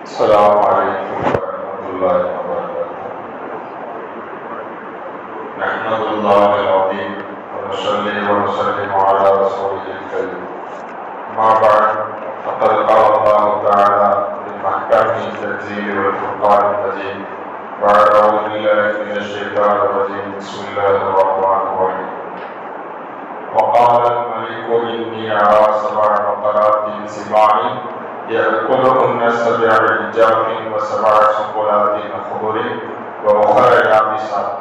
السلام عليكم ورحمة الله وبركاته. نحمد الله العظيم ونصلي ونسلم على رسوله الكريم. أما بعد فقد قال الله تعالى في محكم التنزيل والفرقان المجيد بعد أعوذ بالله من الشيطان الرجيم بسم الله الرحمن الرحيم. وقال الملك إني أرى 7 بقرات سمان يأكلهن 7 عجاف و7 سنبلات خضر وأخر يابسات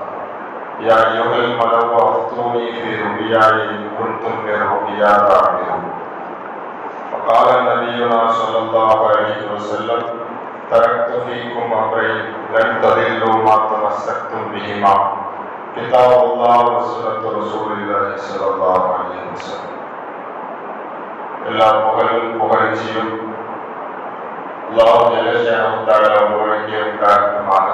يا أيها الملأ أفتوني في رؤياي إن كنتم للرؤيا تعبرون. وقال نبينا صلى الله عليه وسلم تركت فيكم أمرين لن تضلوا ما تمسكتم بهما كتاب الله وسنة رسول الله صلى الله عليه وسلم. எல்லா புகழும் புகழ்ச்சியும் அல்லாஹ் ஜல்லஷானஹு தஆலா ஒருவருக்கே உண்டாகட்டுமாக.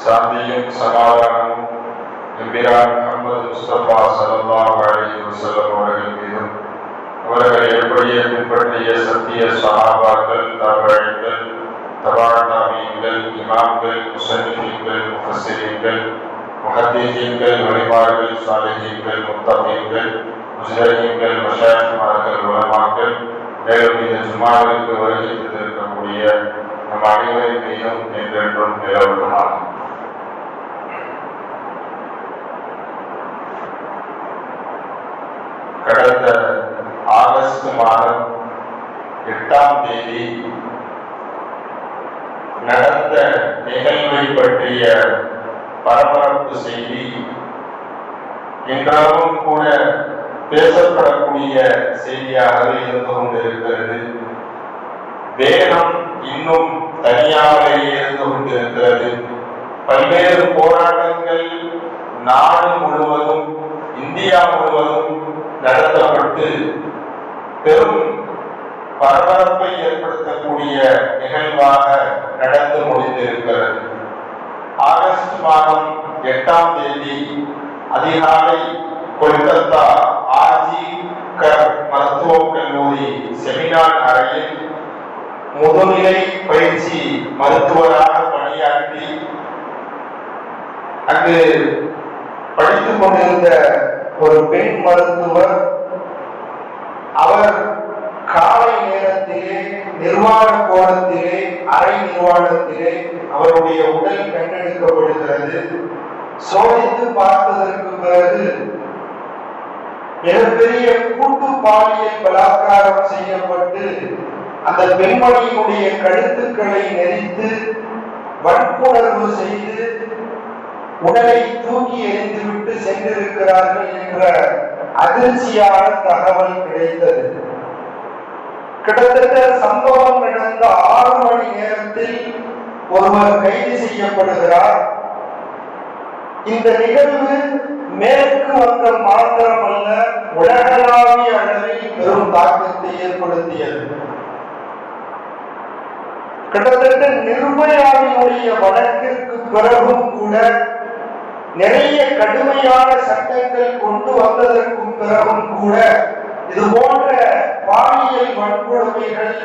சாந்தியும் சமாதானமும் நபிரான் முஹம்மது முஸ்தபா ஸல்லல்லாஹு அலைஹி வஸல்லம் அவர்கள் மீதும் அவர்களை எப்படியே பின்பற்றிய சத்திய சஹாபாக்கள், தாபிஈன்கள், தபாஅத்தாபீன்கள், இமாம்கள், முஸன்னிஃபீன்கள், முஃபஸ்ஸிரீன்கள், முஹத்திஸீன்கள், வலிமார்கள், சாலிஹீன்கள், முத்தகீன்கள், முஜ்தஹீன்கள், மஷாயிக்மார்கள், உலமாக்கள், மேலும் இந்த ஜும்ஆவிற்கு வருகை தந்திருக்கக்கூடிய நம் அனைவரின் மீதும் என்றென்றும் நிலவட்டுமாக. கடந்த ஆகஸ்ட் மாதம் 8ஆம் தேதி நடந்த நிகழ்வை பற்றிய பரபரப்பு செய்தி இன்றாலும் கூட பேசப்படக்கூடிய செய்தியாகவே இருந்து கொண்டிருக்கிறது. வேகம் இன்னும் தனியாகவே இருந்து கொண்டிருக்கிறது. பல்வேறு போராட்டங்கள் நாடு முழுவதும், இந்தியா முழுவதும் நடத்தப்பட்டு பெரும் பரபரப்பை ஏற்படுத்தக்கூடிய நிகழ்வாக நடந்து முடிந்திருக்கிறது. ஆகஸ்ட் மாதம் 8ஆம் தேதி அதிகாலை கொல்கத்தா ஆர்ஜி கர் மருத்துவக் கல்லூரி செமினார் அறையில் முதுநிலை பயிற்சி மருத்துவராக பணியாற்றி அங்கு படித்துக் கொண்டிருந்த ஒரு பெண் மருத்துவர், அவர் காலை நேரத்திலே நிர்வாண கோலத்திலே, அரை நிர்வாணத்திலே அவருடைய உடல் கண்டெடுக்கப்படுகிறது. சோதித்து பார்த்ததற்கு பிறகு மிகப்பெரிய கூட்டு பாலியல் பலாத்காரம் செய்யப்பட்டு அந்த பெண்மணியினுடைய கழுத்துக்களை நெரித்து வன்புணர்வு செய்து உடலை தூக்கி எறிந்துவிட்டு சென்றிருக்கிறார்கள் என்ற அதிர்ச்சியான தகவல் கிடைத்தது. கிட்டத்தட்ட சம்பவம் நடந்த 6 மணி நேரத்தில் ஒருவர் கைது செய்யப்படுகிறார். இந்த நிகழ்வு மேற்கு வங்கம் மாத்திரமல்ல, உலகளாவிய அளவில் பெரும் தாக்கத்தை ஏற்படுத்தியது. கிட்டத்தட்ட நிர்பயாவினுடைய வழக்கிற்கு பிறகும் கூட, நிறைய கடுமையான சட்டங்கள் கொண்டு வந்ததற்கும் பிறகும் கூட, இது போன்ற பாலியல் வன்கொடுமைகள்,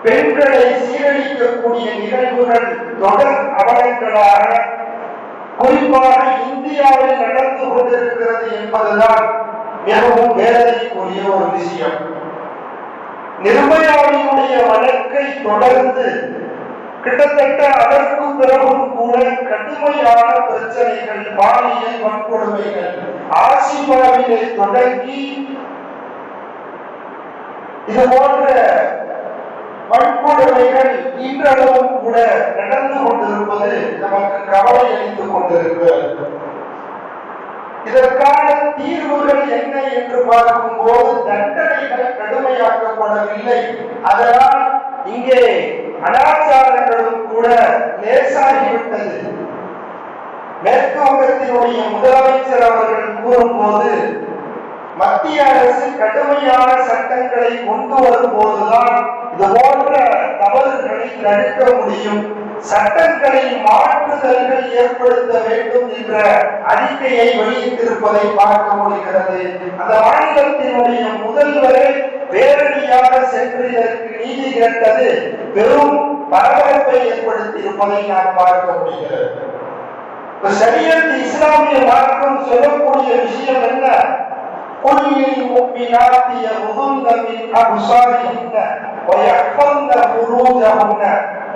பெண்களை சீரழிக்கக்கூடிய நிகழ்வுகள் தொடர் அவலங்களாக குறிப்பாக இந்தியாவில் நடந்து கொண்டிருக்கிறது என்பதுதான் மிகவும் வேதனைக்குரிய ஒரு விஷயம். நிர்பயாவினுடைய வழக்கை தொடர்ந்து கிட்டத்தட்ட அதற்கு பிறகும் கூட கடுமையான பிரச்சனைகள், பாலியல் வன்கொடுமைகள் ஆசிபாவிலே தொடங்கி இது போன்ற வன்கொடுமைகள் இன்றளவும் கூட நடந்து கொண்டிருப்பது நமக்கு கவலை அளித்துக் கொண்டிருக்கிறது. இதற்கான தீர்வுகள் என்ன என்று பார்க்கும்போது தண்டனைகள் கடுமையாக்கப்படவில்லை. அதனால் இங்கே அனாச்சாரங்களும் கூட லேசாகிவிட்டது. மேற்கு வங்கத்தினுடைய முதலமைச்சர் அவர்கள் கூறும்போது, மத்திய அரசு கடுமையான சட்டங்களை கொண்டு வரும்போதுதான் இது போன்ற தவறுகளை தடுக்க முடியும், சட்டங்களில் மாற்றுதல்கள் ஏற்படுத்த வேண்டும் என்ற அறிக்கையை வெளியிட்டிருப்பதை பார்க்க முடிகிறது. அந்த மாநிலத்தினுடைய முதல்வரை பேரணியாக சென்று இதற்கு நீதி கேட்டது பெரும் பரபரப்பை ஏற்படுத்தி இருப்பதை நாம் பார்க்க முடிகிறது. ஷரியத் இஸ்லாமிய மார்க்கம் சொல்லக்கூடிய விஷயம் என்ன? குல்லில் முஃமினாத்தி யகுதுன்ன மின் அப்சாரிஹின்ன வயஹ்ஃபظن ஃபுரூஜஹுன்ன.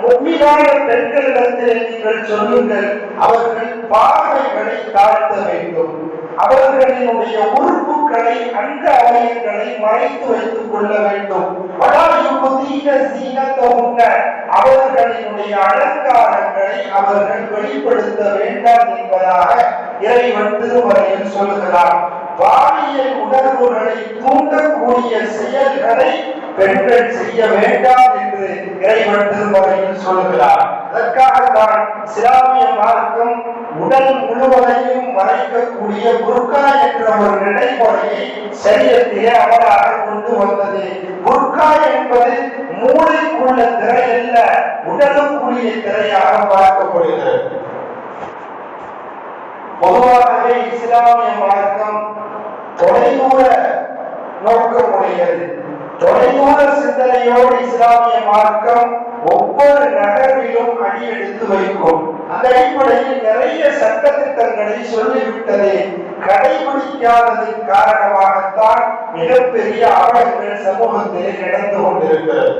முஃமினான பெண்களிடத்தில் நீங்கள் சொல்லுங்கள், அவர்கள் பார்வைகளை தாழ்த்த வேண்டும், அவர்களினுடைய உறுப்புகளை அங்க அவயங்களை மறைத்து வைத்துக் கொள்ள வேண்டும். அவர்களினுடைய அலங்காரங்களை அவர்கள் வெளிப்படுத்த வேண்டாம் என்பதாக இறைவன் திருமறையில் சொல்லுகிறார். பாலியல் உணர்வுகளை தூண்டக்கூடிய செயல்களை பெண்கள் செய்ய வேண்டாம் என்று இறைவன் திருமறையில் சொல்லுகிறார். அதற்காகத்தான் இஸ்லாமிய மார்க்கம் உடல் முழுவதையும் மறைக்கக்கூடிய புர்கா என்ற ஒரு நடைமுறையை சரியத்திலே அவராக கொண்டு வந்தது. புர்கா என்பது மூளைக்குள்ள திரை அல்ல, உடலுக்குரிய திரையாக பார்க்கப்படுகிறது. பொதுவாகவே இஸ்லாமிய மார்க்கம் தொலைதூர நோக்கமுடையது. தொலைதூர சிந்தனையோடு இஸ்லாமிய மார்க்கம் ஒவ்வொரு நகர்விலும் அடி எடுத்து வைக்கும். அந்த அடிப்படையில் நிறைய சட்ட திட்டங்களை சொல்லிவிட்டது. கடைபிடிக்காததன் காரணமாகத்தான் மிகப்பெரிய அவலங்கள் சமூகத்தில் நடந்து கொண்டிருக்கிறது.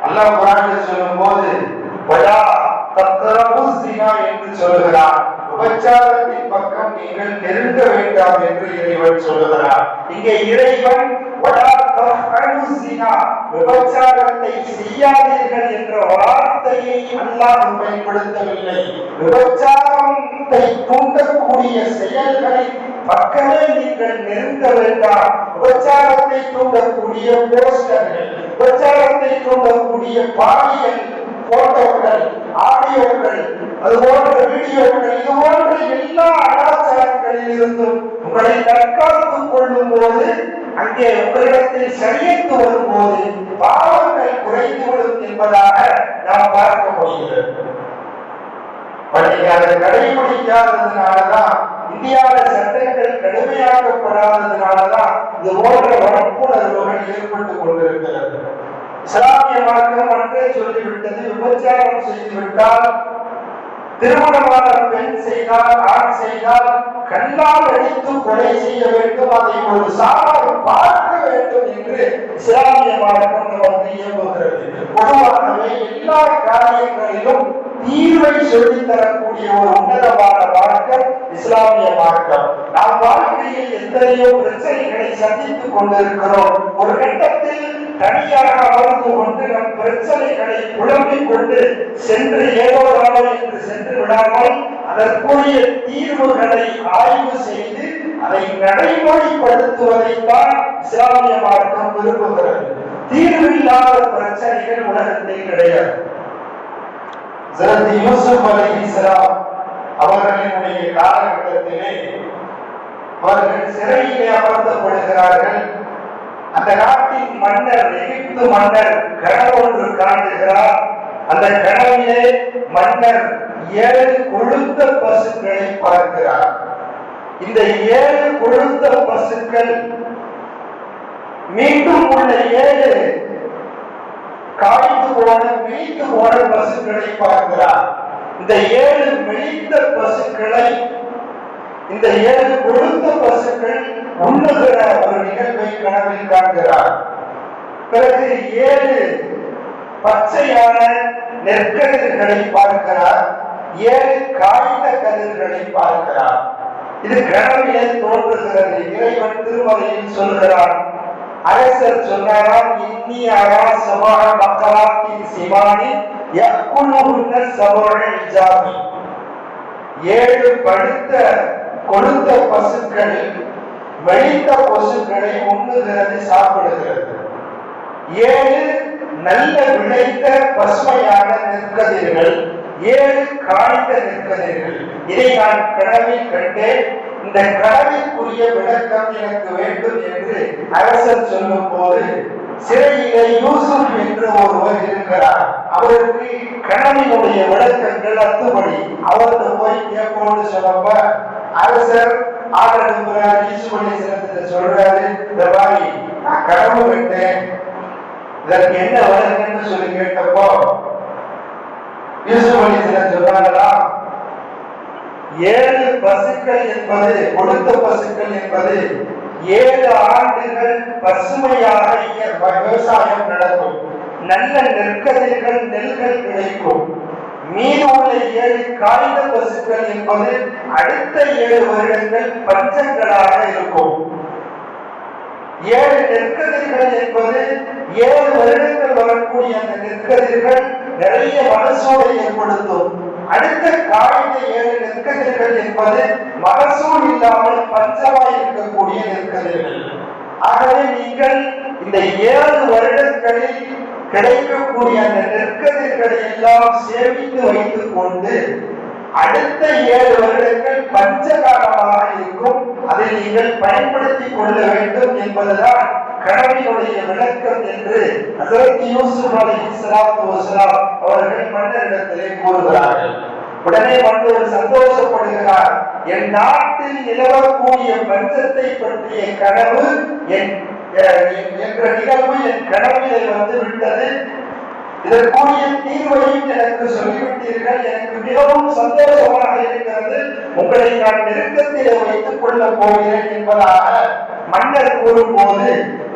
அல்லாஹ் குர்ஆனில் சொல்லும் போது வலா தக்ரபு ஸினா என்று சொல்கிறார். விபச்சாரத்தின் பக்கம் நீங்கள் நெருங்க வேண்டாம் என்று இறைவன் சொல்கிறார். இங்கே இறைவன் வலா தஃஅலு ஸினா, விபச்சாரத்தை செய்யாதீர்கள் என்ற வார்த்தையை அல்லாஹ் பயன்படுத்தவில்லை. விபச்சாரத்தை தூண்டக்கூடிய செயல்களை பக்கமே நீங்கள் நெருங்க வேண்டாம். விபச்சாரத்தை தூண்டக்கூடிய போஸ்டர்கள், விபச்சாரத்தை தூண்டக்கூடிய பாலியல் போட்டோக்கள், ஆடியோக்கள், அது போன்ற வீடியோக்கள், இது போன்ற எல்லா அனாச்சாரங்களில் இருந்தும் உங்களை தற்காத்துக் கொள்ளும் போது, அங்கே உங்களிடத்தில் ஷரியத் வரும்போது பாவங்கள் குறைந்துவிடும் என்பதாக நாம் பார்க்க முடிகிறது. அதை கடைபிடிக்காததுனாலதான், இந்தியாவில் சட்டங்கள் கடுமையாக்கப்படாததுனாலதான் இது போன்ற வனப்புணர்வுகள் ஏற்பட்டுக் கொண்டிருக்கிறது. இஸ்லாமிய மார்க்கம் அன்றே சொல்லிவிட்டது, விபச்சாரம் செய்துவிட்டால், திருமணமான பெண் செய்தால், ஆண் செய்தால் கல்லால் அடித்து கொலை செய்ய வேண்டும், அதை ஒரு சாராக பார்க்க வேண்டும் என்று இஸ்லாமிய மார்க்கம் நமக்கு இயங்குகிறது. பொதுவாகவே எல்லா காரியங்களிலும் தீர்வை சொல்லித் தரக்கூடிய ஒரு உன்னதமான மார்க்கம் இஸ்லாமிய மார்க்கம். நாம் வாழ்க்கையில் எத்தனையோ பிரச்சனைகளை சந்தித்துக் கொண்டிருக்கிறோம். ஒரு கட்டத்தில் தனியாக அமர்ந்து கொண்டு நம் பிரச்சனைகளை புலம்பிக் கொண்டு சென்று ஏதோரானோ என்று சென்று விடாமல் அதற்குரிய தீர்வுகளை ஆய்வு செய்து அதை நடைமுறைப்படுத்துவதைத்தான் இஸ்லாமிய மார்க்கம் விரும்புகிறது. தீர்வில்லாத பிரச்சனைகள் உலகத்தில் கிடையாது. யூசுப் அலைஹிஸ்ஸலாம் அவர்களினுடைய காலகட்டத்திலே அவர்கள் சிறையிலே அமர்த்தப்படுகிறார்கள். அந்த நாட்டின் மன்னர், எகிப்து மன்னர் கனவு ஒன்று காணுகிறார். அந்த கனவிலே மன்னர் 7 கொழுத்த பசுக்களை பார்க்கிறார். இந்த 7 கொழுத்த பசுக்கள் மீண்டும் உள்ள 7 காய்ந்து போன விழித்து போன பசுக்களை பார்க்கிறார். இந்த 7 விழித்த பசுக்களை, இந்த 7 கொழுத்த பசுக்கள் உண்ணுகிற ஒரு நிகழ்வை கனவில் காண்கிறார். பிறகு 7 பச்சையான நெற்கதிர்களை பார்க்கிறார், 7 காய்ந்த கதிர்களை பார்க்கிறார். இது கனவிலே தோன்றுகிறது. இறைவன் திருமறையில் சொல்கிறான். அரசர் சொன்னாராம், இன்னி அரா சபா பக்கராத்தின் சிமானி யக்குலுஹுன்ன சபஉ இஜாபி. 7 பழுத்த கொழுத்த பசுக்கள் வெளித்த பசுக்களை உண்ணுகிறது, சாப்பிடுகிறது. 7 நல்ல விளைத்த பசுமையான நெற்கதிர்கள், 7 காய்ந்த நெற்கதிர்கள். இதை நான் கனவில் கண்டேன். இந்த கனவிற்குரிய விளக்கம் எனக்கு வேண்டும் என்று அரசர் சொல்லும் போது, சிறையிலே யூசுப் என்று ஒருவர் இருக்கிறார். அவருக்கு கனவினுடைய விளக்கங்கள் அத்துபடி. அவருக்கு போய் கேட்போன்னு சொன்னப்ப அரசர் ஆதரவுகிறார். யூசுப் அலைஹிஸ்ஸலாம் சொல்றாரு, இந்த மாதிரி நான் கனவு கண்டேன், இதற்கு என்ன வழங்குன்னு சொல்லி கேட்டப்போ யூசுப் அலைஹிஸ்ஸலாம் சொன்னாங்களா, 7 பசுக்கள் என்பது, கொடுத்த பசுக்கள் என்பது 7 ஆண்டுகள் பசுமையாக விவசாயம் நடக்கும், நல்ல நெற்கதிர்கள் நெல்கள் கிடைக்கும். மீது உள்ள 7 காய்ந்த பசுக்கள் என்பது அடுத்த 7 வருடங்கள் பஞ்சங்களாக இருக்கும். 7 நெற்கதிர்கள் என்பது 7 வருடங்கள் வரக்கூடிய அந்த நெற்கதிர்கள் நிறைய மகசூலை ஏற்படுத்தும். அடுத்த காய்ந்த 7 நெற்கதிர்கள் என்பது மகசூல் இல்லாமல் பஞ்சமாய் இருக்கக்கூடிய நெற்கதிர்கள். ஆகவே நீங்கள் இந்த 7 வருடங்களில் கிடைக்கக்கூடிய அந்த நெற்கதிர்களை எல்லாம் சேமித்து வைத்துக் கொண்டு அடுத்த 7 வருடங்கள் பஞ்சகாலமாக இருக்கும், அதை நீங்கள் பயன்படுத்திக் கொள்ள வேண்டும் என்பதுதான் கனவினுடைய விளக்கம் என்று ஹஜ்ரத் யூசுப் அலைஹிஸ்ஸலாத்து வஸலாம் அவர்கள் மன்னரிடத்திலே கூறுகிறார்கள். உடனே மன்னர் சந்தோஷப்படுகிறார். என் நாட்டில் நிலவக்கூடிய பஞ்சத்தை பற்றிய கனவு என்ற நிகழ்வு என் கனவிலே வந்து விட்டது. இதற்குரிய தீர்வையும் எனக்கு சொல்லிவிட்டீர்கள். எனக்கு மிகவும் சந்தோஷமாக இருக்கிறது. உங்களை நான் நெருக்கத்திலே வைத்துக் கொள்ளப் போகிறேன் என்பதாக மன்னர் கூறும்போது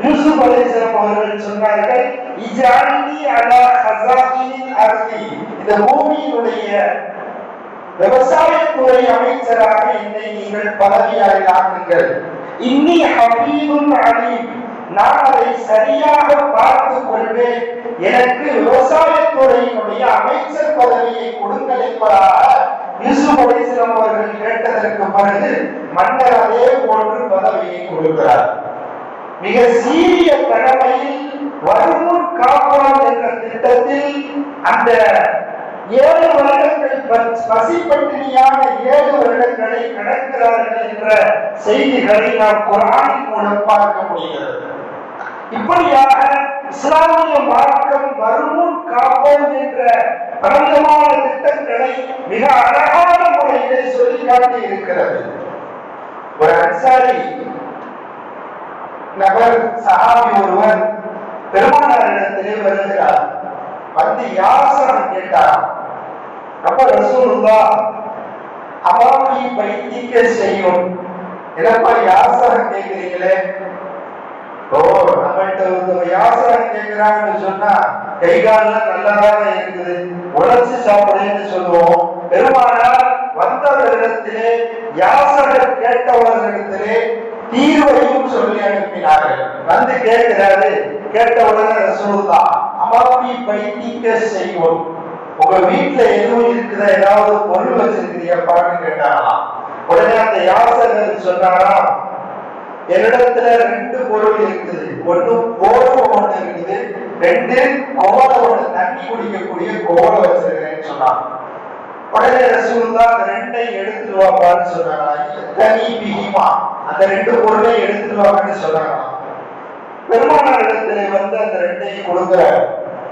யூசுப் அலைஹிஸ்ஸலாம் அவர்கள் சொன்னார்கள், இஜ்அல்னி அலா ஹஸாயினில் அர்தி, இந்த பூமியினுடைய விவசாயத்துறை அமைச்சராக என்னை நீங்கள் பதவியாக ஆக்குங்கள். இன்னி ஹபீபுன் அலீம், நான் அதை சரியாக பார்த்துக் கொள்வேன். எனக்கு விவசாயத்துறையினுடைய அமைச்சர் பதவியை கொடுங்கள் என்பதாக யூசுப் அலைஹிஸ்ஸலாம் அவர்கள் கேட்டதற்கு பிறகு மன்னர் அதே போன்று பதவியை கொடுக்கிறார். மிக சீரிய கடமையில் வருமுன் காப்பான் என்ற திட்டத்தில் அந்த 7 வருடங்கள் பசிப்பட்டினியான 7 வருடங்களை கடக்கிறார்கள் என்ற செய்திகளை நாம் குர்ஆனின் மூலம் பார்க்க முடிகிறது. இப்படியாக இஸ்லாமிய மார்க்கம் வருமுன் காப்போம் என்ற பரந்தமான திட்டங்களை மிக அழகான முறையிலே சொல்லி காட்டி இருக்கிறது. ஒரு அன்சாரி நபர், சஹாபி ஒருவர் பெருமானாரிடத்திலே வருகிறார். வந்து யாசகம் கேட்டார். அப்ப ரசூலுல்லாஹ் அவாமி பைத்திக்க செய்யும், என்னப்பா யாசகம் கேட்கிறீங்களே? ஓ, நம்மள்கிட்ட ஒரு யாசகம் கேட்கிறாங்கன்னு சொன்னா கை காலெல்லாம் நல்லாதான் இருக்குது, உழைச்சு சாப்பிடுன்னு சொல்லுவோம். பெருமானார் வந்தவர்களிடத்திலே யாசகர் கேட்டவர்களிடத்திலே தீர்வையும் சொல்லி அனுப்பினார்கள். வந்து கேட்கிறாரு. கேட்டவுடனே ரசூலுல்லாஹ் அவாமி பைத்திக்க செய்யும், உங்க வீட்டுல எதுவும் இருக்குதா, ஏதாவது பொருள் வச்சிருக்கிறியாப்பான்னு கேட்டாங்களாம். உடனே அந்த யாசகர் சொன்னாரா, என்னிடத்துல 2 பொருள் இருக்குது, ஒண்ணு போர்வை ஒண்ணு இருக்குது, 2 கோலை ஒண்ணு, தண்ணி குடிக்கக்கூடிய கோலை வச்சிருக்கிறேன்னு சொன்னாங்க. உடனே ரசூலுல்லாஹ் அந்த 2ஐயும் எடுத்துட்டு வாப்பான்னு சொன்னாங்களா. தனி பிஹிமா, அந்த 2 பொருளையும் எடுத்துட்டு வாங்கன்னு சொன்னாங்களாம். பெருமானார் இடத்திலே வந்து அந்த 2ஐயும் கொடுக்கிறார்.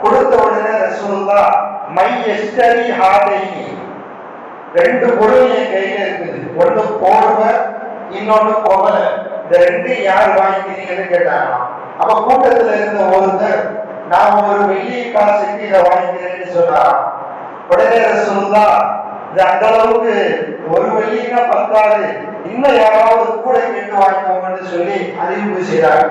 கொடுத்த உடனே ரசூலுல்லாஹ் மை எஸ்டரி ஹாதைனி, 2 பொருள் என் கையில இருக்குது, ஒண்ணு போர்வை, இன்னொன்னு கோலை, இந்த 2 யார் வாங்கிக்கிறீங்கன்னு கேட்டாங்களாம். அப்ப கூட்டத்துல இருந்த ஒருத்தர், நான் ஒரு வெள்ளி காசுக்கு இதை வாங்கிக்கிறேன்னு சொன்னாராம். உடனே ரசூலுல்லாஹ் இது அந்த அளவுக்கு ஒரு வெள்ளினா பத்தாது, இன்னும் யாராவது கூட கேட்டு வாங்கிக்கோங்கன்னு சொல்லி அறிவிப்பு செய்றாங்க.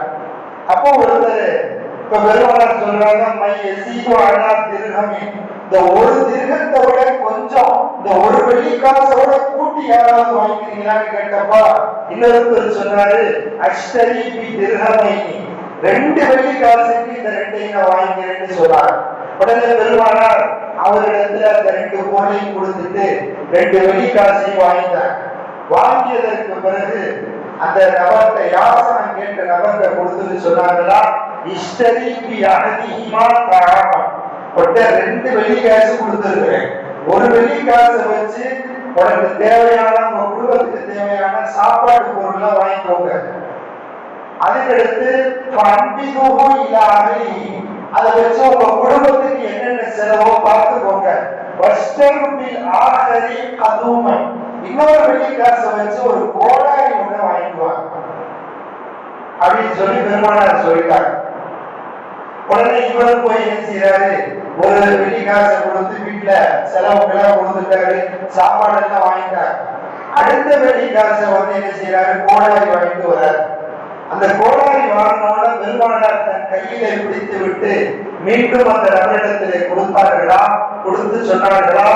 அப்போ ஒருத்தர், இப்ப பெருமானார் சொல்றாங்க, மை எசீது அலா திர்ஹமின், இந்த ஒரு திர்ஹத்தை விட கொஞ்சம், இந்த ஒரு வெள்ளிக்காசோட கூட்டி யாராவது வாங்கிக்கிறீங்களான்னு கேட்டப்பா இன்னொருத்தர் சொன்னாரு, அஷ்டரி பி திர்ஹமைனி, 2 வெள்ளிக்காசுக்கு இந்த 2ஐயும் வாங்கிக்கிறேன்னு சொன்னார். உடனே பெருமானார் அவரிடத்துல அந்த 2 பொருளையும் கொடுத்துட்டு 2 வெள்ளிக்காசையும் வாங்கிட்டாங்க. வாங்கியதற்கு பிறகு அந்த நபர்கிட்ட, யாசகம் கேட்ட நபர்கிட்ட கொடுத்துட்டு சொன்னாங்களா, இஷ்டரி பி அஹதிஹிமா தஆமன், ஒட்ட 2 வெள்ளிக்காசு கொடுத்துருக்கிறேன், ஒரு வெள்ளிக்காசை வச்சு உனக்கு தேவையான, உங்க குடும்பத்துக்கு தேவையான சாப்பாடு பொருள்லாம் வாங்கிக்கோங்க. அதுக்கடுத்து அதை வச்சு உங்க குடும்பத்துக்கு என்னென்ன செலவோ பார்த்துக்கோங்க. இன்னொரு வெள்ளிக்காசை வச்சு ஒரு கோடாரி ஒண்ணு வாங்கிக்குவாங்க அப்படின்னு சொல்லி பெருமானார் சொல்லிட்டாங்க. உடனே இவரும் போய் என்ன செய்யறாரு, ஒரு வெள்ளிக்காசை கொடுத்து வீட்டுல செலவுக்கெல்லாம் கொடுத்துட்டாரு, சாப்பாடு எல்லாம் வாங்கிட்டாரு. அடுத்த வெள்ளிக்காசை வந்து என்ன செய்யறாரு, கோடாரி வாங்கிட்டு வர்றாரு. அந்த கோடாரி வாங்கினோட பெருமானார் தன் கையில பிடித்து விட்டு மீண்டும் அந்த நபரிடத்திலே கொடுத்தார்களா, கொடுத்து சொன்னார்களா,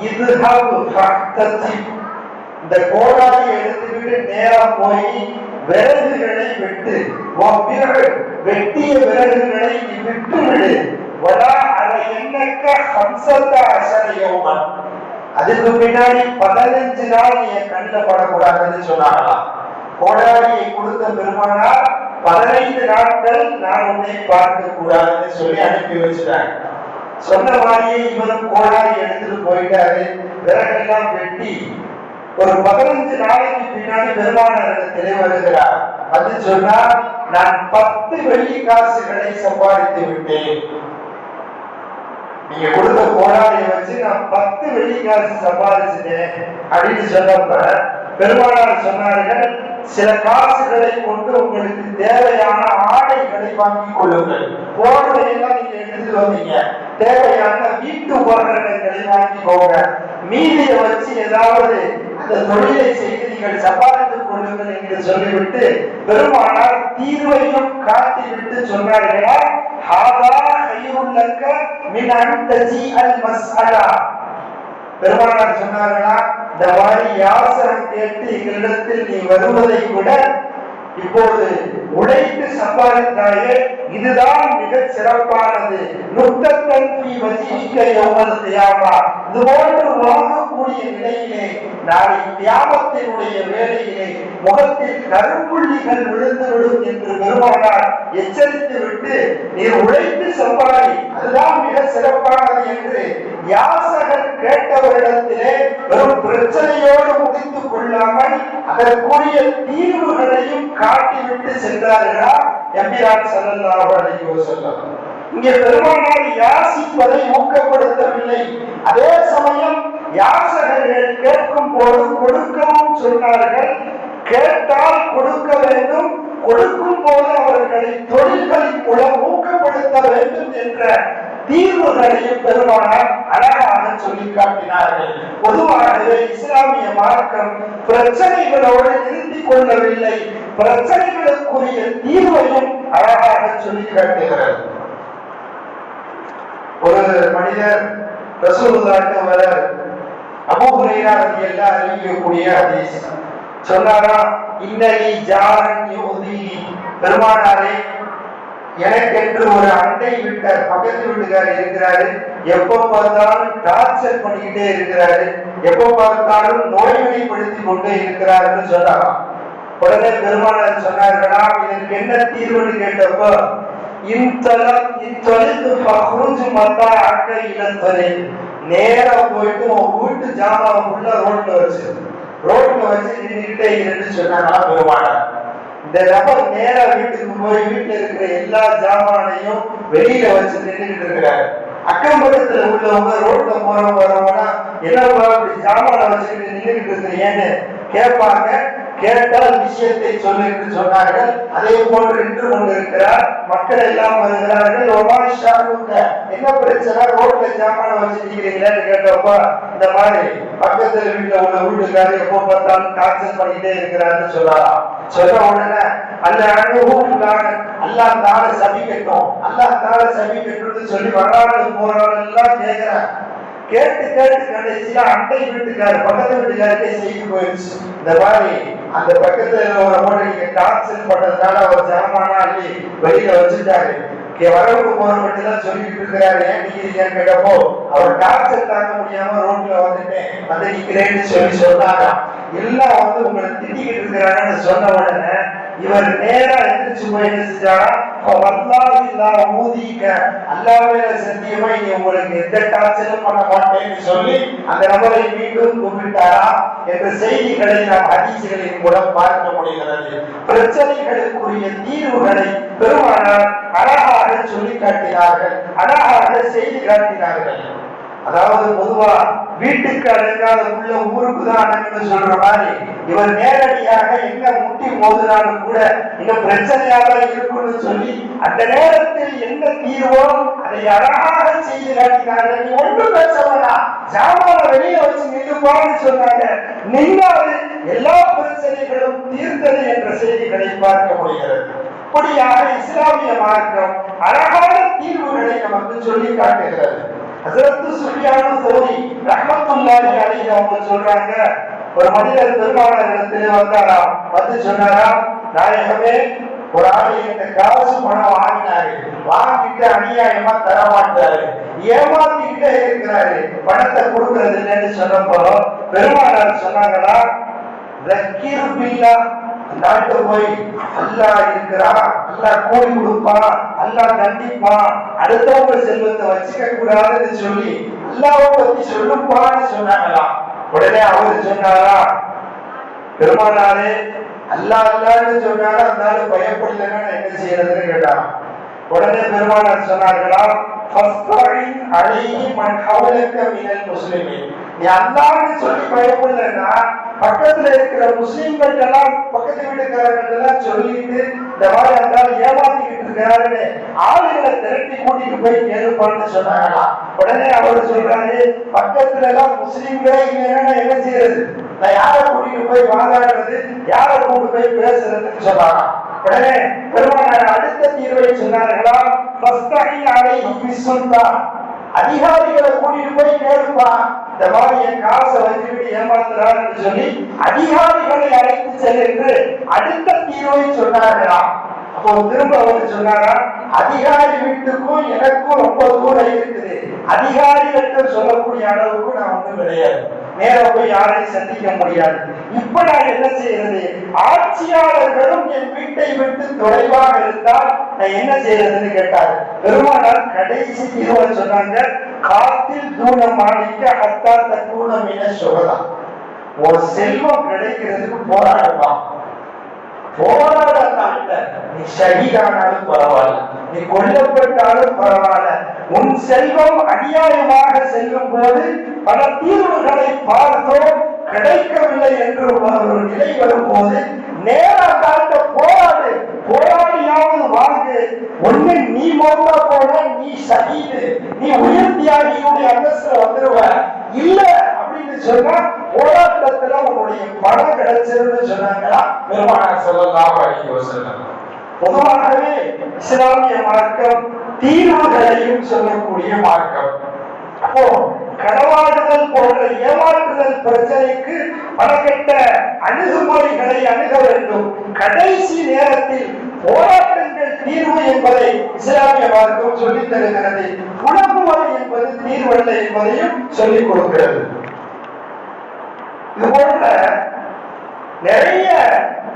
இது இந்த கோடாரியை எடுத்துக்கிட்டு நேரா போய் விறகுகளை வெட்டு, வெட்டிய விறகுகளை நீ விட்டு விடு, அதுக்கு பின்னாடி 15 நாள் நீ என் கண்ணில் படக்கூடாதுன்னு சொன்னாங்களாம். கோடாரியை கொடுத்த பெருமானார் 15 நாட்கள் நான் உன்னை பார்க்க கூடாதுன்னு சொல்லி அனுப்பி வச்சுட்டாங்க. சொன்ன மாதிரியே இவரும் கோடாரி எடுத்துட்டு போயிட்டாரு. விறகெல்லாம் வெட்டி ஒரு 15 நாளைக்கு பின்னாடி பெருமானாரிடத்திலே வருகிறார். அது சொன்னார், நான் 10 வெள்ளி காசுகளை சம்பாதித்து விட்டேன். நீங்க கொடுத்த கோடாரியை வச்சு நான் 10 வெள்ளி காசு சம்பாதிச்சுட்டேன் அப்படின்னு சொன்னப்ப பெருமானார் சொன்னார்கள், சில காசுகளை கொண்டு உங்களுக்கு தேவையான ஆடைகளை வாங்கிக் கொள்ளுங்கள். போர்வையெல்லாம் நீங்க எடுத்துட்டு வந்தீங்க, தேவையான வீட்டு உபகரணங்களை வாங்கிக்கோங்க. மீதியை வச்சு ஏதாவது அந்த தொழிலை செய்து நீங்கள் சம்பாதித்துக் கொள்ளுங்கள் என்று சொல்லிவிட்டு பெருமானார் தீர்வையும் காட்டிவிட்டு சொன்னார்களா, பெருமானார் சொன்னார்களா, இந்த மாதிரி யாசகம் கேட்டு எங்களிடத்தில் நீ வருவதை விட இப்போது உழைத்து சம்பாதித்தாயே இதுதான் மிக சிறப்பானது. இது போன்று வாங்கக்கூடிய நிலையிலே நாளை தியாகத்தினுடைய வேலையிலே முகத்தில் கரும்புள்ளிகள் விழுந்துவிடும் என்று பெருமானார் எச்சரித்து விட்டு நீர் உழைத்து சம்பாதி, அதுதான் மிக சிறப்பானது என்று யாசகர் கேட்டவரிடத்திலே வெறும் பிரச்சனையோடு முடித்துக் கொள்ளாமல் அதற்குரிய தீர்வுகளையும் காட்டிவிட்டு சென்றார்களா எம்பிரான் ஸல்லல்லாஹு அலைஹி வஸல்லம். இங்கே பெருமானார் யாசிப்பதை ஊக்கப்படுத்தவில்லை. அதே சமயம் யாசகர்கள் கேட்கும் போது கொடுக்கவும் சொன்னார்கள். கேட்டால் கொடுக்க வேண்டும், கொடுக்கும் போது அவர்களை தொழில்களின் மூலம் ஊக்கப்படுத்த வேண்டும் என்ற தீர்வுகளையும் பெருமானார் அழகாக சொல்லி காட்டினார்கள். பொதுவாகவே இஸ்லாமிய மார்க்கம் பிரச்சனைகளோடு நிறுத்திக் கொள்ளவில்லை, பிரச்சனைகளுக்குரிய தீர்வையும் அழகாக சொல்லி காட்டுகிறார். ஒரு மனிதர் ரசூலுல்லாஹ்விற்கு வர அபூ ஹுரைரா ரலியல்லாஹு அன்ஹு அறிவிக்கக்கூடிய ஹதீஸ் சொன்னாரா, இன்னலி ஜாரன் யுதீனி, பெருமானாரே எனக்கென்று ஒரு அண்டை வீட்டார் பக்கத்து வீட்டுக்காரர் இருக்கிறாரு, எப்ப பார்த்தாலும் டார்ச்சர் பண்ணிக்கிட்டே இருக்கிறாரு, எப்ப பார்த்தாலும் நோய்வழிப்படுத்தி கொண்டே இருக்கிறாருன்னு சொன்னாராம். உடனே பெருமானார் சொன்னார்களா, இதற்கு என்ன தீர்வுன்னு கேட்டப்போ, நேரா போயிட்டு உன் வீட்டு ஜாமான் உள்ள ரோட்ல வச்சு நின்றுகிட்டே இருந்து சொன்னாங்களா பெருமானார். இந்த நபர் நேரா வீட்டுக்கு போய் வீட்டுல இருக்கிற எல்லா ஜாமானையும் வெளியில வச்சு நின்றுகிட்டு இருக்கிறாரு. அக்கம் பக்கத்துல உள்ளவங்க ரோட்ல போறவங்க வரவங்கன்னா என்னப்பா இப்படி ஜாமான வச்சுக்கிட்டு நின்றுகிட்டு இருக்கிறீங்கன்னு கேட்பாங்க. கேட்டால் விஷயத்தை சொல்லிட்டு சொன்னார்கள். அதே போன்று நின்று கொண்டிருக்கிறார், மக்கள் எல்லாம் வருகிறார்கள். என்ன பிரச்சனை, ரோட்ல ஜாமான வச்சிருக்கிறீங்களேன்னு கேட்டப்ப இந்த மாதிரி பக்கத்துல வீட்டுல உள்ள வீட்டுக்காரு எப்போ பார்த்தாலும் டார்ச்சர் பண்ணிட்டே இருக்கிறாருன்னு சொல்லலாம். சொல்ல உடனே அல்ல அல்லாஹ் தான சபிக்கட்டும், அல்லாஹ் தான சபிக்கட்டும்னு சொல்லி வராது போறாள் எல்லாம் கேட்கிறார். கேட்டு கேட்டு கடைசியா அண்டை வீட்டுக்காரு பக்கத்து வீட்டுக்காருக்கே செய்து போயிடுச்சு. இந்த மாதிரி அந்த பக்கத்துல ஒரு நீங்க டார்ச்சர் பண்ணதுனால அவர் ஜாமானா அள்ளி வெளியில வச்சுட்டாரு. வரவுக்கு போறவங்க தான் சொல்லிட்டு இருக்கிறாரு, ஏன் நிக்கிறீங்கன்னு கேட்டப்போ அவர் டார்ச்சர் தாங்க முடியாம ரோட்ல வந்துட்டேன் வந்து நிக்கிறேன்னு சொல்லி சொன்னாங்க. எல்லாம் வந்து உங்களை திட்டிக்கிட்டு இருக்கிறாங்கன்னு சொன்ன உடனே இவர் நேரா எந்திரிச்சு போய் என்ன செஞ்சாரா, அல்லாஹ்வே சத்தியமா இனி உங்களுக்கு எந்த டார்ச்சரும் பண்ண மாட்டேன்னு சொல்லி அந்த நபரை மீண்டும் கூப்பிட்டாரா என்ற செய்திகளை நாம் ஹதீஸ்களின் மூலம் பார்க்க முடிகிறது. பிரச்சனைகளுக்குரிய தீர்வுகளை பெருமானார் அழகாக சொல்லி காட்டினார்கள், அழகாக செய்தி காட்டினார்கள். அதாவது பொதுவா வீட்டுக்கு அடங்காத உள்ள ஊருக்கு தான் அடங்குன்னு சொல்ற மாதிரி இவர் நேரடியாக எங்க முட்டி மோதினாலும் கூட இந்த பிரச்சனையாக இருக்கும்னு சொல்லி அந்த நேரத்தில் என்ன தீர்வோ அதை அழகாக செய்து காட்டினார்கள். நீ ஒன்றும் பேச வேண்டாம், ஜாமான வெளியே வச்சு நின்றுப்பான்னு சொன்னாங்க. நின்னாது எல்லா பிரச்சனைகளும் தீர்ந்தது என்ற செய்திகளை பார்க்க முடிகிறது. இப்படியாக இஸ்லாமிய மார்க்கம் அழகான தீர்வுகளை நமக்கு சொல்லி காட்டுகிறது. ஹஜ்ரத் சுஃபியான் சௌரி ரஹ்மத்துல்லாஹி அலைஹி அவங்க சொல்றாங்க, ஒரு மனிதர் பெருமானாரிடத்தில் வந்தாராம். வந்து சொன்னாராம், நாயகமே, ஒரு ஆளு என்ற காசு பணம் வாங்கினாரு, வாங்கிட்டு அநியாயமா தர மாட்டாரு, ஏமாத்திக்கிட்டே இருக்கிறாரு, பணத்தை கொடுக்கறது இல்லைன்னு சொன்னப்போ பெருமானார் சொன்னாங்களா, ஜக்கீர் பில்லா, நாட்டு போய் அல்லாஹ் இருக்கிறான், அல்லாஹ் கூலி கொடுப்பான், அல்லாஹ் தண்டிப்பான், அடுத்தவங்க செல்வத்தை வச்சுக்க கூடாதுன்னு சொல்லி அல்லாஹ்வை பத்தி சொல்லுப்பான்னு சொன்னாங்களாம். உடனே அவரு சொன்னாரா, பெருமானாரே, அல்லாஹ் அல்லாஹ்னு சொன்னாலும் அந்த ஆளு பயப்படலைன்னா என்ன செய்யறதுன்னு கேட்டான். உடனே பெருமானார் சொன்னார்களா, நீ அல்லாஹ்னு சொல்லி பயப்படலைன்னா பக்கத்துல இருக்கிற முஸ்லிம்கள் எல்லாம், பக்கத்து வீட்டுக்காரர்கள் எல்லாம் சொல்லிட்டு இந்த மாதிரி இருந்தாலும் ஏமாத்திக்கிட்டு இருக்கிறாருன்னு ஆளுகளை திரட்டி கூட்டிட்டு போய் கேளுப்பான்னு சொன்னாங்களாம். உடனே அவர் சொல்றாரு, பக்கத்துல எல்லாம் முஸ்லிம்களே இல்லைன்னா என்ன செய்யறது, நான் யாரை கூட்டிட்டு போய் வாதாடுறது, யாரை கூட்டு போய் பேசுறதுன்னு சொன்னாங்க. உடனே பெருமானார் அடுத்த தீர்வை சொன்னார்களா, அதிகாரிகளை கூட்டிட்டு போய் கேளுப்பா, இந்த மாதிரி என் காசை வச்சுக்கிட்டு ஏமாத்துறாருன்னு சொல்லி அதிகாரிகளை அழைத்து சென்று அடுத்த தீர்வை சொன்னார்களாம். அப்போ திரும்ப அவர் சொன்னாரா, அதிகாரி வீட்டுக்கும் எனக்கும் ரொம்ப தூரம் இருக்குது, அதிகாரிகிட்ட சொல்லக்கூடிய அளவுக்கு நான் ஒன்றும் கிடையாது, நேர போய் யாரையும் சந்திக்க முடியாது, இப்ப நான் என்ன செய்யறது, ஆட்சியாளர்களும் என் வீட்டை விட்டு தொலைவாக இருந்தால் நான் என்ன செய்யறதுன்னு கேட்டாரு. பெருமானார் கடைசி தீர்வை சொன்னாங்க, காத்தில் தூண மாணிக்க ஹத்தா தூண மீன சொல்லலாம், ஒரு செல்வம் கிடைக்கிறதுக்கு போராடுவான், போராடாத நீ ஷஹீதானாலும் பரவாயில்ல, நீ கொல்லப்பட்டாலும் பரவாயில்ல, உன் செல்வம் அநியாயமாக செல்லும் போது பல தீர்வுகளை பார்த்தோம், கிடைக்கவில்லை என்று ஒரு நிலை வரும்போது நேரம் காட்ட போராடு, போராடியாவது வாங்கு, ஒண்ணு நீ மௌத்தா போன நீ ஷஹீது, நீ உயிர் தியாகியுடைய அந்தஸ்துல வந்துருவ, இல்ல அப்படின்னு சொன்னா போராட்டத்துல உன்னுடைய பணம் கிடைச்சிருன்னு சொன்னாங்களா பெருமானார் ஸல்லல்லாஹு அலைஹி வஸல்லம். பொதுவாகவே இஸ்லாமிய மார்க்கம் தீர்வுகளையும் சொல்லக்கூடிய மார்க்கம். அப்போ களவாடுதல் போன்ற ஏமாற்றுதல் பிரச்சனைக்கு பலகட்ட அணுகுமுறைகளை அணுக வேண்டும். கடைசி நேரத்தில் போராட்டங்கள் தீர்வு என்பதை இஸ்லாமிய மார்க்கம் சொல்லித் தருகிறது. புலம்புவது என்பது தீர்வல்ல என்பதையும் சொல்லிக் கொடுக்கிறது. இது போன்ற நிறைய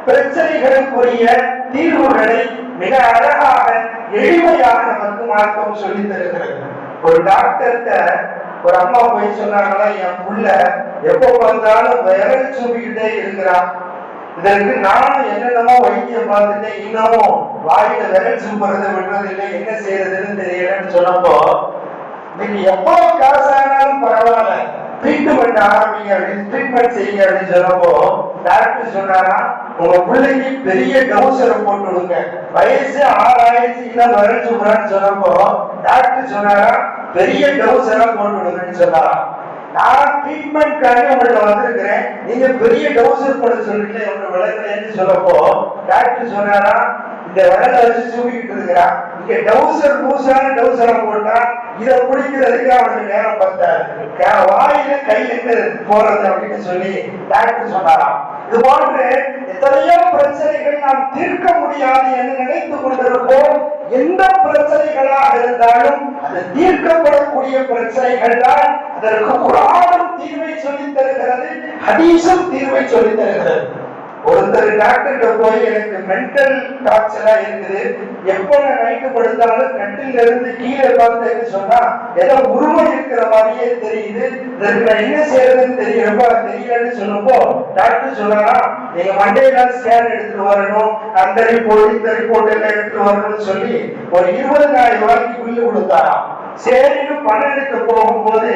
பிரச்சனைகளுக்குரிய தீர்வுகளை மிக அழகாக எளிமையாக நமக்கு மார்க்கம் சொல்லி தருகிறது. ஒரு டாக்டர்கிட்ட ஒரு அம்மா போய் சொன்னாங்களா, என் புள்ள எப்போ பார்த்தாலும் விரல் சூப்பிக்கிட்டே இருக்கிறான், இதற்கு நானும் என்னென்னமோ வைத்தியம் பார்த்துட்டேன், இன்னமும் வாயில விரல் சூப்புறதை விடுறது இல்லை, என்ன செய்யறதுன்னு தெரியலன்னு சொன்னப்போ, நீங்க எவ்வளவு காசானாலும் பரவாயில்ல, ட்ரீட்மெண்ட் ஆரம்பிங்க அப்படின்னு, ட்ரீட்மெண்ட் செய்யுங்க அப்படின்னு சொன்னப்போ டாக்டர் சொன்னாரா, உங்க பிள்ளைக்கு பெரிய டவுசரை போட்டு விடுங்க, வயசு 6 ஆயிடுச்சு, இன்னும் விரல் சூப்புறான்னு சொன்னப்போ டாக்டர் சொன்னாரா, பெரிய டவுசரா போட்டு விடுங்கன்னு சொன்னாரா. நான் ட்ரீட்மெண்ட்காக உங்கள்ட்ட வந்திருக்கிறேன், நீங்க பெரிய டவுசர் போட சொல்றீங்களே, உங்க விளக்கலைன்னு சொல்லப்போ டாக்டர் சொன்னாரா, இந்த விரலை வச்சு சூப்பிக்கிட்டு இருக்கிறான், இங்க டவுசர் பூசான டவுசரை போட்டா இதை பிடிக்கிறதுக்கு அவனுக்கு நேரம் பத்தாது, வாயில கையில போறது அப்படின்னு சொல்லி டாக்டர் சொன்னாராம். இது போன்று எத்தனையோ பிரச்சனைகள் நாம் தீர்க்க முடியாது என்று நினைத்துக் கொண்டிருப்போம். எந்த பிரச்சனைகளாக இருந்தாலும் அது தீர்க்கப்படக்கூடிய பிரச்சனைகள் தான். அதற்கு குர்ஆனும் தீர்வை சொல்லித் தருகிறது, ஹதீஸும் தீர்வை சொல்லித் தருகிறது. ஒருத்தர் டாக்டர்கிட்ட போய் எனக்கு மென்டல் டார்ச்சரா இருக்குது, எப்ப நான் நைட்டு படுத்தாலும் கட்டில இருந்து கீழே பார்த்தேன்னு சொன்னா ஏதோ உருவம் இருக்கிற மாதிரியே தெரியுது, இதற்கு நான் என்ன செய்யறதுன்னு தெரியலன்னு சொல்லும்போ டாக்டர் சொன்னாரா, நீங்க மண்டேல ஸ்கேன் எடுத்துட்டு வரணும், அந்த ரிப்போர்ட் இந்த ரிப்போர்ட் எல்லாம் எடுத்துட்டு வரணும்னு சொல்லி ஒரு 20,000 ரூபாய்க்கு பில்லு கொடுத்தாராம். சரின்னு பணம் எடுக்க போகும்போது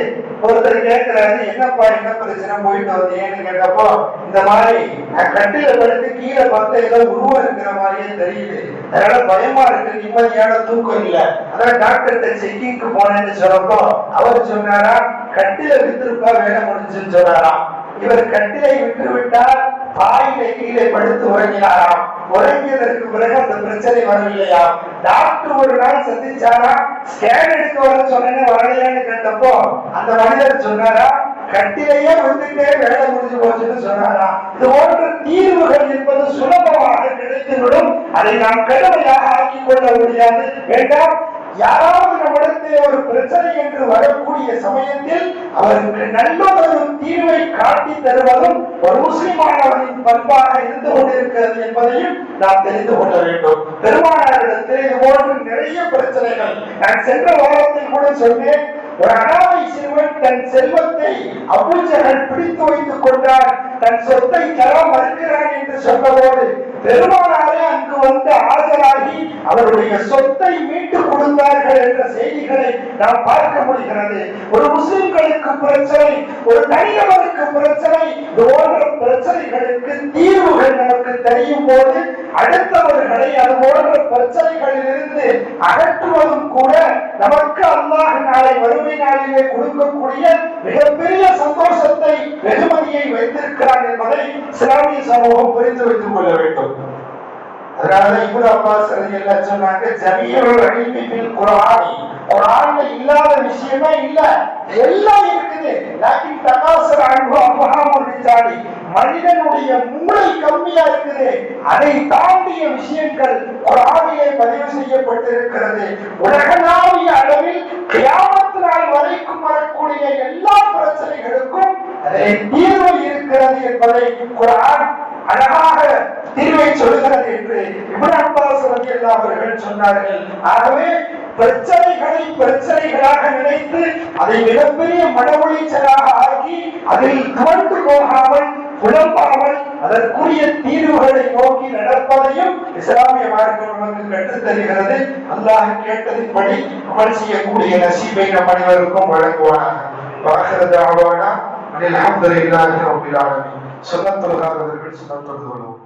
ஒருத்தர் கேட்கிறாரு, என்னப்பா என்ன பிரச்சனை போயிட்டு வந்தீங்கன்னு கேட்டப்போ, இந்த மாதிரி நான் கட்டில படுத்து கீழே பார்த்த ஏதோ உருவம் இருக்கிற மாதிரியே தெரியுது, அதனால பயமா இருக்கு, நிம்மதியான தூக்கம் இல்ல, அதான் டாக்டர்கிட்ட செக்கிங்க்கு போனேன்னு சொன்னப்போ அவர் சொன்னாரா, கட்டில வித்திருப்பா வேலை முடிஞ்சுன்னு சொன்னாராம். இவர் கட்டிலை விட்டு விட்டால் பாயில கீழே படுத்து உறங்கினாராம். உறங்கியதற்கு பிறகு அந்த பிரச்சனை வரவில்லையா. டாக்டர் ஒரு நாள் சந்திச்சாரா, ஸ்கேன் எடுக்க வர சொன்னேன்னு வரலையான்னு கேட்டப்போ அந்த மனிதர் சொன்னாரா, கட்டிலேயே வந்துட்டே வேலை முடிஞ்சு போச்சுன்னு சொன்னாரா. இது போன்ற தீர்வுகள் என்பது சுலபமாக கிடைத்துவிடும், அதை நாம் கடுமையாக ஆக்கிக் கொள்ள முடியாது. வேண்டாம், யாராவது நம்மிடத்தில் ஒரு பிரச்சனை என்று வரக்கூடிய சமயத்தில் அவருக்கு நல்லதொரு தீர்வை காட்டி தருவதும் ஒரு முஸ்லிமானவரின் பண்பாக இருந்து கொண்டிருக்கிறது என்பதையும் நாம் தெரிந்து கொள்ள வேண்டும். பெருமானாரிடத்தில் இது போன்று நிறைய பிரச்சனைகள், நான் சென்ற வாரத்தில் கூட சொன்னேன், ஒரு அனாதை சிறுவன் தன் செல்வத்தை அபூ ஜஹல் பிடித்து வைத்துக் கொண்டார், தன் சொத்தை தர மறுக்கிறான் என்று சொன்னபோது பெருமானாரே அங்கு வந்து ஆஜராகி அவருடைய சொத்தை மீட்டு கொடுத்தார்கள் என்ற செய்திகளை நாம் பார்க்க முடிகிறது. ஒரு முஸ்லிம்களுக்கு பிரச்சனை, ஒரு தனிநபருக்கு பிரச்சனை, போன்ற பிரச்சனைகளுக்கு தீர்வுகள் நமக்கு தெரியும் போது அடுத்தவர்களை அது போன்ற பிரச்சனைகளில் இருந்து அகற்றுவதும் கூட நமக்கு அல்லாஹ் நாளை வறுமை நாளிலே கொடுக்கக்கூடிய மிகப்பெரிய சந்தோஷத்தை, வெகுமதியை வைத்திருக்கிறார் என்பதை இஸ்லாமிய சமூகம் புரிந்து வைத்துக் கொள்ள வேண்டும். அதனால இப்னு அப்பாஸ் ரலியல்லாஹு சொன்னாங்க, ஜமீஉல் இல்மி பில் குர்ஆனி, குர்ஆன்ல இல்லாத விஷயமே இல்ல, எல்லாம் இருக்குது. லாக்கின் தகாசர அன்ஹு அஃஹாமுர் ரிஜாலி, மனிதனுடைய மூளை கம்மியா இருக்குது, அதை தாண்டிய விஷயங்கள் குர்ஆனிலே பதிவு செய்யப்பட்டிருக்கிறது. உலகளாவிய அளவில் கியாமத் நாள் வரைக்கும் வரக்கூடிய எல்லா பிரச்சனைகளுக்கும் அதில் தீர்வு இருக்கிறது என்பதை குர்ஆன் அழகாக தீர்வை சொல்கிறது என்று இப்னு அப்பாஸ் ரலியல்லாஹு அவர்கள் சொன்னார்கள். ஆகவே பிரச்சனைகளை பிரச்சனைகளாக நினைத்து அதை மிகப்பெரிய மன உளைச்சலாக ஆக்கி அதில் துவண்டு போகாமல் புலம்பாமல் அதற்குரிய தீர்வுகளை நோக்கி நடப்பதையும் இஸ்லாமிய மார்க்கம் நமக்கு கற்றுத் தருகிறது. அல்லாஹ் கேட்டதின்படி அமல் செய்யக்கூடிய நசீபை நம் அனைவருக்கும் வழங்குவானாக. வாஹிரு தஅவானா அல்ஹம்துலில்லாஹி ரப்பில் ஆலமீன். சுன்னத்துல் ஹாதர்கள் சுன்னத்துல் உலூம்.